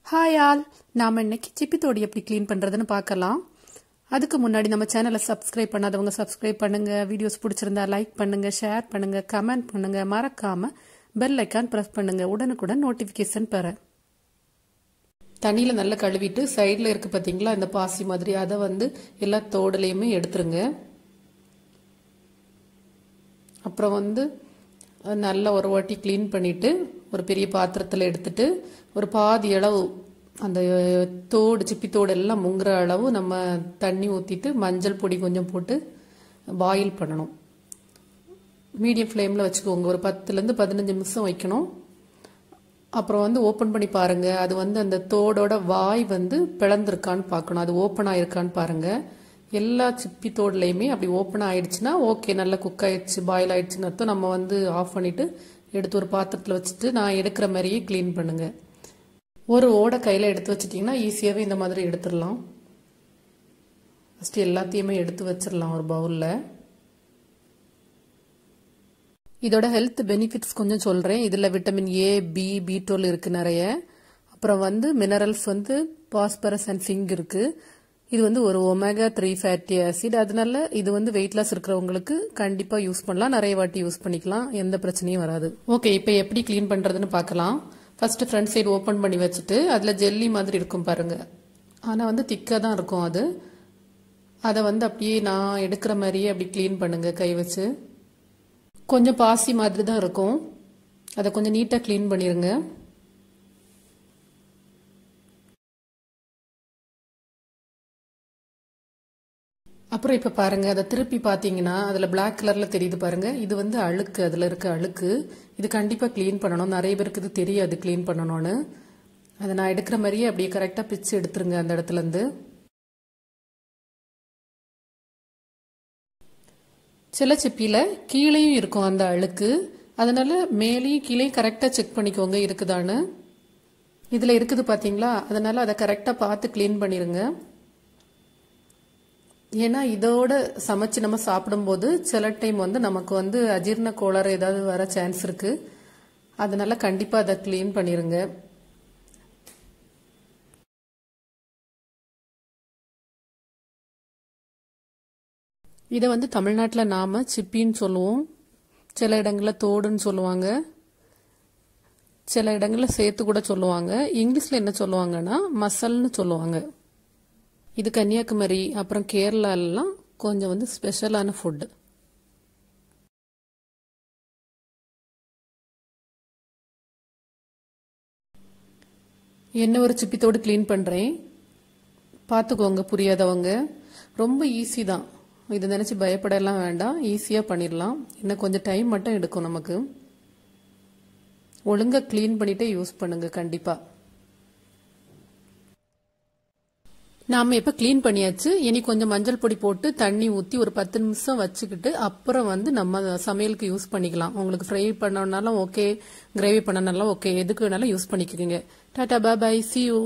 Hi all, நாம இன்னைக்கு சிப்பி தோடி எப்படி க்ளீன் பண்றதுன்னு பார்க்கலாம். அதுக்கு முன்னாடி நம்ம சேனலை சப்ஸ்கிரைப் பண்ணாதவங்க சப்ஸ்கிரைப் பண்ணுங்க. வீடியோஸ் பிடிச்சிருந்தா லைக் பண்ணுங்க, ஷேர் பண்ணுங்க, கமெண்ட் பண்ணுங்க. மறக்காம பெல் ஐக்கான் பிரஸ் பண்ணுங்க, உடனுக்குடன் நோட்டிபிகேஷன் பெற. தண்ணியில நல்லா கழுவிட்டு சைடில் இருக்கு பார்த்தீங்களா, இந்த பாசி மாதிரி அதை எல்லா தோடுலையுமே எடுத்துருங்க. அப்புறம் நல்லா ஒரு வாட்டி க்ளீன் பண்ணிட்டு ஒரு பெரிய பாத்திரத்தில் எடுத்துட்டு ஒரு பாதி அளவு அந்த தோடு சிப்பி தோடு எல்லாம் முங்குற அளவு நம்ம தண்ணி ஊற்றிட்டு மஞ்சள் பொடி கொஞ்சம் போட்டு பாயில் பண்ணணும். மீடியம் ஃப்ளேமில் வச்சுக்கோங்க. ஒரு 10லேருந்து 15 நிமிஷம் வைக்கணும். அப்புறம் ஓப்பன் பண்ணி பாருங்க. அது அந்த தோடோட வாய் பிளந்திருக்கான்னு பார்க்கணும். அது ஓப்பன் ஆயிருக்கான்னு பாருங்க. எல்லா சிப்பி தோடுலையுமே அப்படி ஓப்பன் ஆயிடுச்சுன்னா ஓகே, நல்லா குக் ஆயிடுச்சு, பாயில் ஆயிடுச்சுன்னு அர்த்தம். நம்ம ஆஃப் பண்ணிட்டு எடுத்து ஒரு பாத்திரத்தில் வச்சுட்டு நான் எடுக்கிற மாதிரியே க்ளீன் பண்ணுங்க. ஒரு ஓடை கையில் எடுத்து வச்சிட்டிங்கன்னா ஈஸியாகவே இந்த மாதிரி எடுத்துடலாம். ஃபஸ்ட்டு எல்லாத்தையுமே எடுத்து வச்சிடலாம் ஒரு பவுலில். இதோட ஹெல்த் பெனிஃபிட்ஸ் கொஞ்சம் சொல்கிறேன். இதில் விட்டமின் ஏ, பி, B12 இருக்குது நிறைய. அப்புறம் மினரல்ஸ் பாஸ்பரஸ் அண்ட் சிங்க் இருக்குது. இது ஒரு ஒமேகா-3 ஃபேட்டி ஆசிட். அதனால இது வெயிட் லாஸ் இருக்கிறவங்களுக்கு கண்டிப்பாக யூஸ் பண்ணலாம். நிறைய வாட்டி யூஸ் பண்ணிக்கலாம், எந்த பிரச்சனையும் வராது. ஓகே, இப்போ எப்படி க்ளீன் பண்ணுறதுன்னு பார்க்கலாம். ஃபர்ஸ்ட் ஃப்ரண்ட் சைடு ஓப்பன் பண்ணி வச்சுட்டு அதில் ஜெல்லி மாதிரி இருக்கும் பாருங்க. ஆனால் திக்காக தான் இருக்கும் அது. அதை அப்படியே நான் எடுக்கிற மாதிரியே அப்படி க்ளீன் பண்ணுங்க கை வச்சு. கொஞ்சம் பாசி மாதிரி தான் இருக்கும். அதை கொஞ்சம் நீட்டாக க்ளீன் பண்ணிடுங்க. அப்புறம் இப்போ பாருங்க, அதை திருப்பி பார்த்தீங்கன்னா அதில் பிளாக் கலரில் தெரியுது பாருங்க. இது அழுக்கு, அதில் இருக்க அழுக்கு. இது கண்டிப்பாக க்ளீன் பண்ணணும். நிறைய பேருக்கு இது தெரியாது க்ளீன் பண்ணணும்னு. அதை நான் எடுக்கிற மாதிரியே அப்படியே கரெக்டாக பிச்சு எடுத்துருங்க அந்த இடத்துலேருந்து. சில சிப்பியில் கீழேயும் இருக்கும் அந்த அழுக்கு. அதனால மேலேயும் கீழேயும் கரெக்டாக செக் பண்ணிக்கோங்க இருக்குதான்னு. இதில் இருக்குது பார்த்தீங்களா, அதனால அதை கரெக்டாக பார்த்து க்ளீன் பண்ணிடுங்க. ஏன்னா இதோட சமைச்சு நம்ம சாப்பிடும்போது சில டைம் நமக்கு அஜீரண கோளாறு ஏதாவது வர சான்ஸ் இருக்கு. அதனால கண்டிப்பா அதை கிளீன் பண்ணிருங்க. இதை தமிழ்நாட்டில் நாம சிப்பின்னு சொல்லுவோம். சில இடங்களில் தோடுன்னு சொல்லுவாங்க. சில இடங்களில் சேர்த்து கூட சொல்லுவாங்க. இங்கிலீஷ்ல என்ன சொல்லுவாங்கன்னா மசல்னு சொல்லுவாங்க. இது கன்னியாகுமரி அப்புறம் கேரளாலாம் கொஞ்சம் ஸ்பெஷலான ஃபுட். என்ன ஒரு சிப்பித்தோடு க்ளீன் பண்ணுறேன், பார்த்துக்கோங்க புரியாதவங்க. ரொம்ப ஈஸி தான். இதை நினச்சி பயப்படலாம் வேண்டாம், ஈஸியாக பண்ணிடலாம். இன்னும் கொஞ்சம் டைம் மட்டும் எடுக்கும் நமக்கு. ஒழுங்காக க்ளீன் பண்ணிட்டே யூஸ் பண்ணுங்க கண்டிப்பாக. நாம இப்ப கிளீன் பண்ணியாச்சு. இனி கொஞ்சம் மஞ்சள் பொடி போட்டு தண்ணி ஊத்தி ஒரு 10 நிமிஷம் வச்சுக்கிட்டு அப்புறம் நம்ம சமையலுக்கு யூஸ் பண்ணிக்கலாம். உங்களுக்கு ஃப்ரை பண்ணனாலும் ஓகே, கிரேவி பண்ணனாலும் ஓகே, எதுக்கு வேணாலும் யூஸ் பண்ணிக்கோங்க. Tata, bye bye, see you.